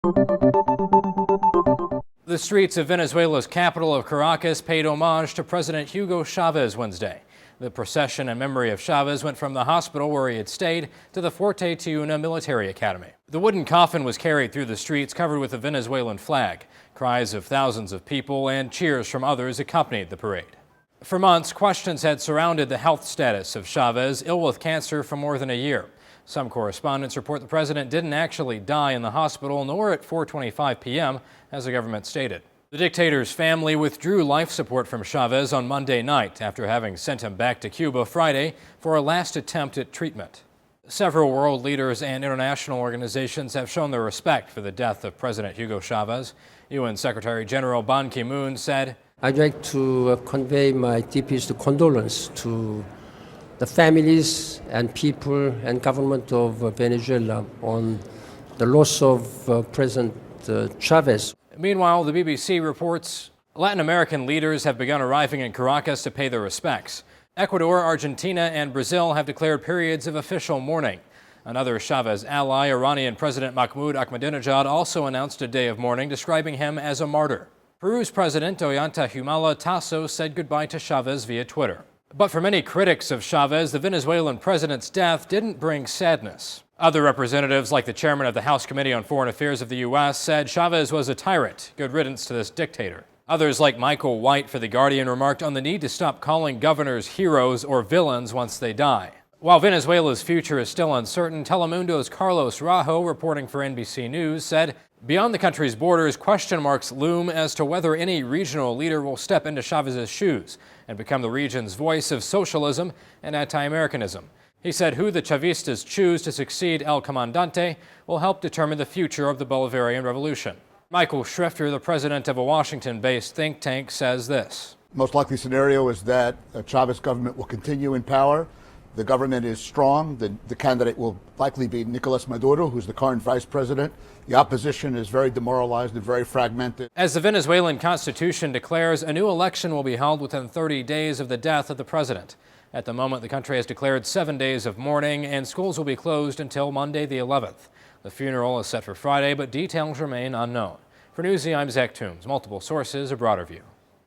The streets of Venezuela's capital of Caracas paid homage to President Hugo Chavez Wednesday. The procession in memory of Chavez went from the hospital where he had stayed to the Fuerte Tiuna military academy. The wooden coffin was carried through the streets covered with a Venezuelan flag. Cries of thousands of people and cheers from others accompanied the parade. For months, questions had surrounded the health status of Chavez, ill with cancer for more than a year. Some correspondents report the president didn't actually die in the hospital, nor at 4:25 p.m., as the government stated. The dictator's family withdrew life support from Chavez on Monday night after having sent him back to Cuba Friday for a last attempt at treatment. Several world leaders and international organizations have shown their respect for the death of President Hugo Chavez. UN Secretary General Ban Ki-moon said, "I'd like to convey my deepest condolence to the families and people and government of Venezuela on the loss of President Chavez." Meanwhile, the BBC reports Latin American leaders have begun arriving in Caracas to pay their respects. Ecuador, Argentina, and Brazil have declared periods of official mourning. Another Chavez ally, Iranian President Mahmoud Ahmadinejad, also announced a day of mourning, describing him as a martyr. Peru's President Ollanta Humala Tasso said goodbye to Chavez via Twitter. But for many critics of Chavez, the Venezuelan president's death didn't bring sadness. Other representatives, like the chairman of the House Committee on Foreign Affairs of the U.S., said Chavez was a tyrant. Good riddance to this dictator. Others, like Michael White for The Guardian, remarked on the need to stop calling governors heroes or villains once they die. While Venezuela's future is still uncertain, Telemundo's Carlos Rajo, reporting for NBC News, said, "Beyond the country's borders, question marks loom as to whether any regional leader will step into Chavez's shoes and become the region's voice of socialism and anti-Americanism." He said who the Chavistas choose to succeed El Comandante will help determine the future of the Bolivarian Revolution. Michael Schrifter, the president of a Washington-based think tank, says this. Most likely scenario is that the Chavez government will continue in power. The government is strong. The candidate will likely be Nicolas Maduro, who's the current vice president. The opposition is very demoralized and very fragmented. As the Venezuelan constitution declares, a new election will be held within 30 days of the death of the president. At the moment, the country has declared 7 days of mourning, and schools will be closed until Monday the 11th. The funeral is set for Friday, but details remain unknown. For Newsy, I'm Zach Toombs. Multiple sources, a broader view.